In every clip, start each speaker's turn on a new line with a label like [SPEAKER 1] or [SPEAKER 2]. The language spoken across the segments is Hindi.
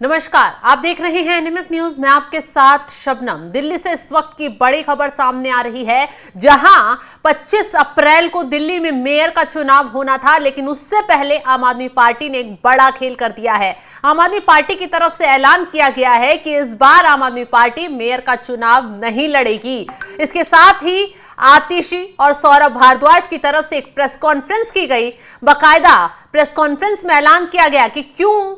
[SPEAKER 1] नमस्कार, आप देख रहे हैं एनएमएफ न्यूज। मैं आपके साथ शबनम। दिल्ली से इस वक्त की बड़ी खबर सामने आ रही है, जहां 25 अप्रैल को दिल्ली में मेयर का चुनाव होना था, लेकिन उससे पहले आम आदमी पार्टी ने एक बड़ा खेल कर दिया है। आम आदमी पार्टी की तरफ से ऐलान किया गया है कि इस बार आम आदमी पार्टी मेयर का चुनाव नहीं लड़ेगी। इसके साथ ही आतिशी और सौरभ भारद्वाज की तरफ से एक प्रेस कॉन्फ्रेंस की गई। बाकायदा प्रेस कॉन्फ्रेंस में ऐलान किया गया कि क्यों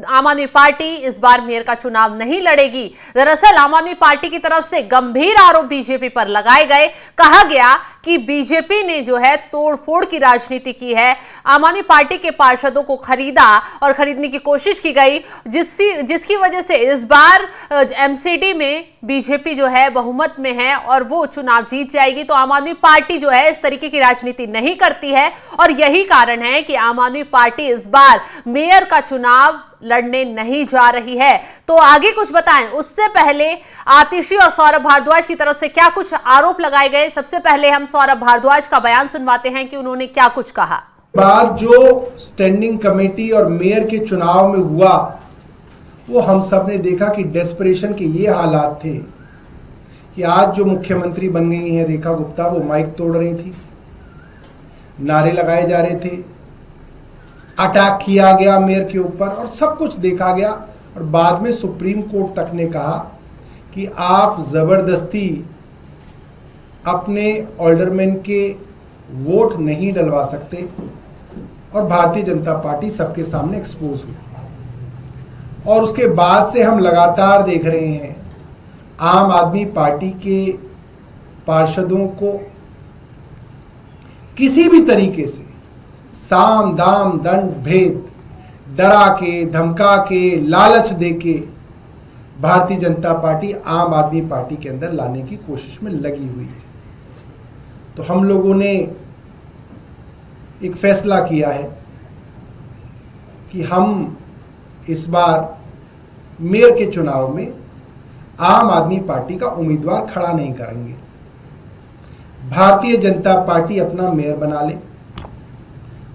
[SPEAKER 1] आम आदमी पार्टी इस बार मेयर का चुनाव नहीं लड़ेगी। दरअसल आम आदमी पार्टी की तरफ से गंभीर आरोप बीजेपी पर लगाए गए। कहा गया कि बीजेपी ने जो है तोड़फोड़ की राजनीति की है। आम आदमी पार्टी के पार्षदों को खरीदा और खरीदने की कोशिश की गई, जिसकी वजह से इस बार एमसीडी में बीजेपी जो है बहुमत में है और वो चुनाव जीत जाएगी। तो आम आदमी पार्टी जो है इस तरीके की राजनीति नहीं करती है और यही कारण है कि आम आदमी पार्टी इस बार मेयर का चुनाव लड़ने नहीं जा रही है। तो आगे कुछ बताएं, उससे पहले आतिशी और सौरभ भारद्वाज की तरफ से क्या कुछ आरोप लगाए गए। सबसे पहले हम सौरभ भारद्वाज का बयान सुनवाते हैं कि उन्होंने क्या कुछ कहा।
[SPEAKER 2] बार जो स्टैंडिंग कमेटी और मेयर के चुनाव में हुआ, वो हम सब ने देखा कि डेस्परेशन के ये हालात थे कि आज जो मुख्यमंत्री बन गई हैं रेखा गुप्ता, वो माइक तोड़ रही थी, नारे लगाए जा रहे थे, अटैक किया गया मेयर के ऊपर और सब कुछ देखा गया। और बाद में सुप्रीम कोर्ट तक ने कहा कि आप ज़बरदस्ती अपने ऑल्डरमैन के वोट नहीं डलवा सकते और भारतीय जनता पार्टी सबके सामने एक्सपोज हुई। और उसके बाद से हम लगातार देख रहे हैं आम आदमी पार्टी के पार्षदों को किसी भी तरीके से साम दाम दंड भेद डरा के, धमका के, लालच दे के भारतीय जनता पार्टी आम आदमी पार्टी के अंदर लाने की कोशिश में लगी हुई है। तो हम लोगों ने एक फैसला किया है कि हम इस बार मेयर के चुनाव में आम आदमी पार्टी का उम्मीदवार खड़ा नहीं करेंगे। भारतीय जनता पार्टी अपना मेयर बना ले,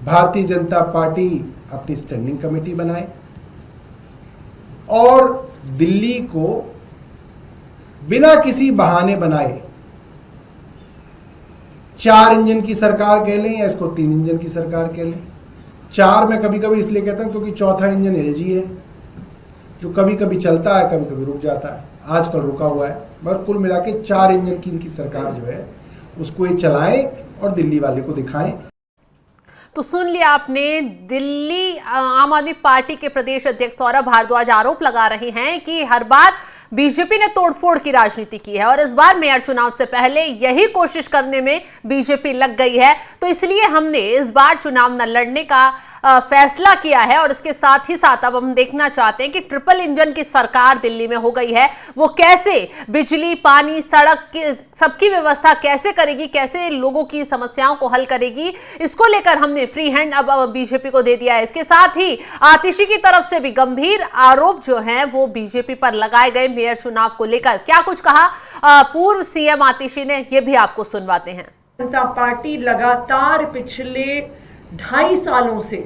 [SPEAKER 2] भारतीय जनता पार्टी अपनी स्टैंडिंग कमेटी बनाए और दिल्ली को बिना किसी बहाने बनाए 4 इंजन की सरकार कह लें या इसको 3 इंजन की सरकार कह लें। 4 मैं कभी कभी इसलिए कहता हूं क्योंकि चौथा इंजन एलजी है, जो कभी कभी चलता है, कभी कभी रुक जाता है, आजकल रुका हुआ है। मगर कुल मिला के 4 इंजन की इनकी सरकार जो है उसको ये चलाएं और दिल्ली वाले को दिखाएं।
[SPEAKER 1] तो सुन लिया आपने, दिल्ली आम आदमी पार्टी के प्रदेश अध्यक्ष सौरभ भारद्वाज आरोप लगा रहे हैं कि हर बार बीजेपी ने तोड़फोड़ की राजनीति की है और इस बार मेयर चुनाव से पहले यही कोशिश करने में बीजेपी लग गई है। तो इसलिए हमने इस बार चुनाव न लड़ने का फैसला किया है। और इसके साथ ही साथ अब हम देखना चाहते हैं कि ट्रिपल इंजन की सरकार दिल्ली में हो गई है, वो कैसे बिजली, पानी, सड़क की सबकी व्यवस्था कैसे करेगी, कैसे लोगों की समस्याओं को हल करेगी, इसको लेकर हमने फ्री हैंड अब बीजेपी को दे दिया है। इसके साथ ही आतिशी की तरफ से भी गंभीर आरोप जो हैं वो बीजेपी पर लगाए गए मेयर चुनाव को लेकर। क्या कुछ कहा पूर्व सीएम आतिशी ने, ये भी आपको सुनवाते हैं।
[SPEAKER 3] जनता पार्टी लगातार पिछले 2.5 सालों से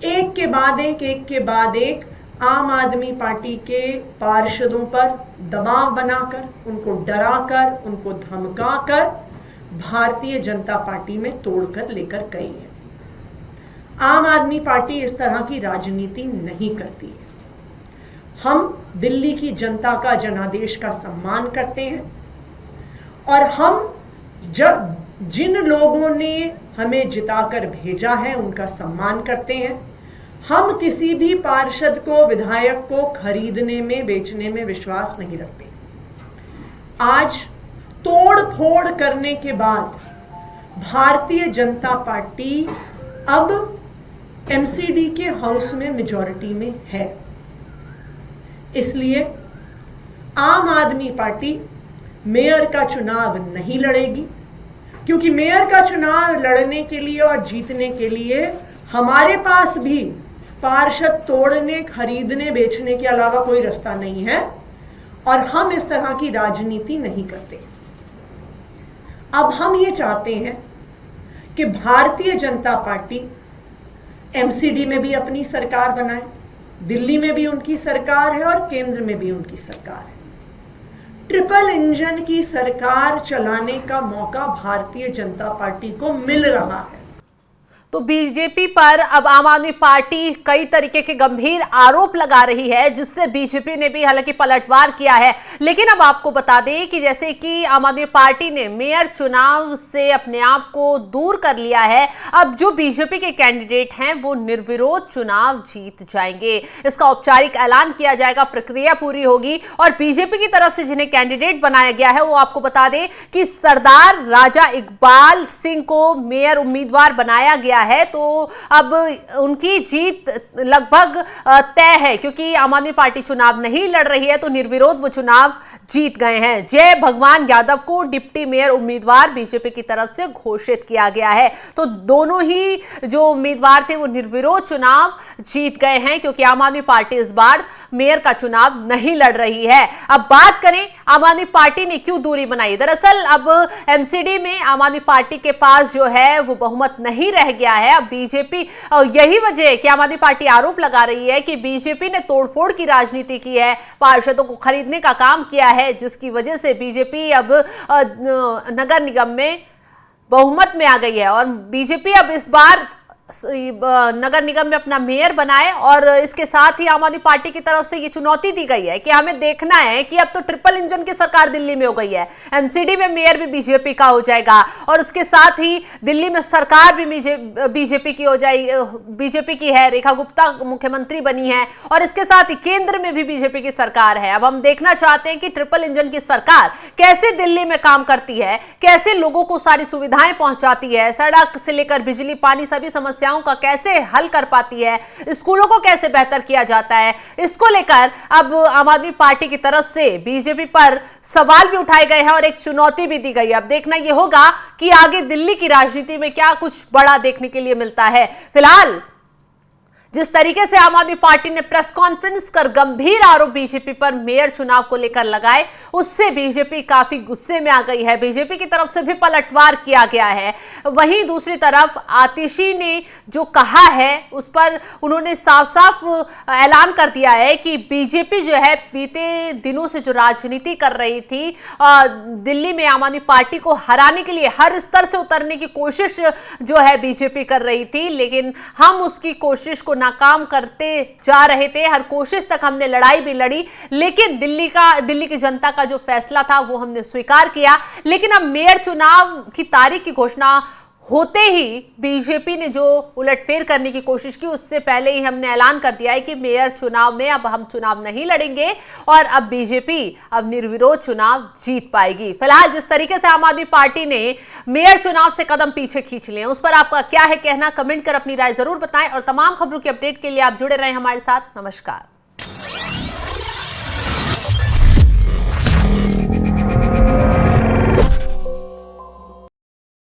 [SPEAKER 3] एक के बाद एक आम आदमी पार्टी के पार्षदों पर दबाव बनाकर, उनको डराकर, उनको धमकाकर भारतीय जनता पार्टी में तोड़कर लेकर गई है। आम आदमी पार्टी इस तरह की राजनीति नहीं करती है। हम दिल्ली की जनता का, जनादेश का सम्मान करते हैं और हम जिन लोगों ने हमें जिताकर भेजा है उनका सम्मान करते हैं। हम किसी भी पार्षद को, विधायक को खरीदने में, बेचने में विश्वास नहीं रखते। आज तोड़ फोड़ करने के बाद भारतीय जनता पार्टी अब एमसीडी के हाउस में मेजॉरिटी में है। इसलिए आम आदमी पार्टी मेयर का चुनाव नहीं लड़ेगी, क्योंकि मेयर का चुनाव लड़ने के लिए और जीतने के लिए हमारे पास भी पार्षद तोड़ने, खरीदने, बेचने के अलावा कोई रास्ता नहीं है और हम इस तरह की राजनीति नहीं करते। अब हम ये चाहते हैं कि भारतीय जनता पार्टी एमसीडी में भी अपनी सरकार बनाए, दिल्ली में भी उनकी सरकार है और केंद्र में भी उनकी सरकार है। ट्रिपल इंजन की सरकार चलाने का मौका भारतीय जनता पार्टी को मिल रहा है।
[SPEAKER 1] तो बीजेपी पर अब आम आदमी पार्टी कई तरीके के गंभीर आरोप लगा रही है, जिससे बीजेपी ने भी हालांकि पलटवार किया है। लेकिन अब आपको बता दें कि जैसे कि आम आदमी पार्टी ने मेयर चुनाव से अपने आप को दूर कर लिया है, अब जो बीजेपी के कैंडिडेट हैं वो निर्विरोध चुनाव जीत जाएंगे। इसका औपचारिक ऐलान किया जाएगा, प्रक्रिया पूरी होगी और बीजेपी की तरफ से जिन्हें कैंडिडेट बनाया गया है वो आपको बता दें कि सरदार राजा इकबाल सिंह को मेयर उम्मीदवार बनाया गया है। तो अब उनकी जीत लगभग तय है, क्योंकि आम आदमी पार्टी चुनाव नहीं लड़ रही है तो निर्विरोध वो चुनाव जीत गए हैं। जय भगवान यादव को डिप्टी मेयर उम्मीदवार बीजेपी की तरफ से घोषित किया गया है। तो दोनों ही जो उम्मीदवार थे वो निर्विरोध चुनाव जीत गए हैं, क्योंकि आम आदमी पार्टी इस बार मेयर का चुनाव नहीं लड़ रही है। अब बात करें आम आदमी पार्टी ने क्यों दूरी बनाई। दरअसल अब एमसीडी में आम आदमी पार्टी के पास जो है वो बहुमत नहीं रह गया है। अब बीजेपी, यही वजह है कि आम आदमी पार्टी आरोप लगा रही है कि बीजेपी ने तोड़फोड़ की राजनीति की है, पार्षदों को खरीदने का काम किया है, जिसकी वजह से बीजेपी अब नगर निगम में बहुमत में आ गई है और बीजेपी अब इस बार नगर निगम में अपना मेयर बनाए। और इसके साथ ही आम आदमी पार्टी की तरफ से ये चुनौती दी गई है कि हमें देखना है कि अब तो ट्रिपल इंजन की सरकार दिल्ली में हो गई है, एमसीडी में मेयर भी बीजेपी का हो जाएगा और उसके साथ ही दिल्ली में सरकार भी बीजेपी की हो जाएगी, बीजेपी की है, रेखा गुप्ता मुख्यमंत्री बनी है और इसके साथ ही केंद्र में भी बीजेपी की सरकार है। अब हम देखना चाहते हैं कि ट्रिपल इंजन की सरकार कैसे दिल्ली में काम करती है, कैसे लोगों को सारी सुविधाएं पहुंचाती है, सड़क से लेकर बिजली पानी सभी समस्याओं का कैसे हल कर पाती है, स्कूलों को कैसे बेहतर किया जाता है। इसको लेकर अब आम आदमी पार्टी की तरफ से बीजेपी पर सवाल भी उठाए गए हैं और एक चुनौती भी दी गई है। अब देखना यह होगा कि आगे दिल्ली की राजनीति में क्या कुछ बड़ा देखने के लिए मिलता है। फिलहाल जिस तरीके से आम आदमी पार्टी ने प्रेस कॉन्फ्रेंस कर गंभीर आरोप बीजेपी पर मेयर चुनाव को लेकर लगाए, उससे बीजेपी काफी गुस्से में आ गई है। बीजेपी की तरफ से भी पलटवार किया गया है। वहीं दूसरी तरफ आतिशी ने जो कहा है उस पर उन्होंने साफ साफ ऐलान कर दिया है कि बीजेपी जो है बीते दिनों से जो राजनीति कर रही थी, दिल्ली में आम आदमी पार्टी को हराने के लिए हर स्तर से उतरने की कोशिश जो है बीजेपी कर रही थी, लेकिन हम उसकी कोशिश को नाकाम करते जा रहे थे। हर कोशिश तक हमने लड़ाई भी लड़ी, लेकिन दिल्ली की जनता का जो फैसला था वो हमने स्वीकार किया। लेकिन अब मेयर चुनाव की तारीख की घोषणा होते ही बीजेपी ने जो उलटफेर करने की कोशिश की, उससे पहले ही हमने ऐलान कर दिया है कि मेयर चुनाव में अब हम चुनाव नहीं लड़ेंगे और अब बीजेपी अब निर्विरोध चुनाव जीत पाएगी। फिलहाल जिस तरीके से आम आदमी पार्टी ने मेयर चुनाव से कदम पीछे खींच लिए, उस पर आपका क्या है कहना, कमेंट कर अपनी राय जरूर बताएं और तमाम खबरों की अपडेट के लिए आप जुड़े रहें हमारे साथ। नमस्कार।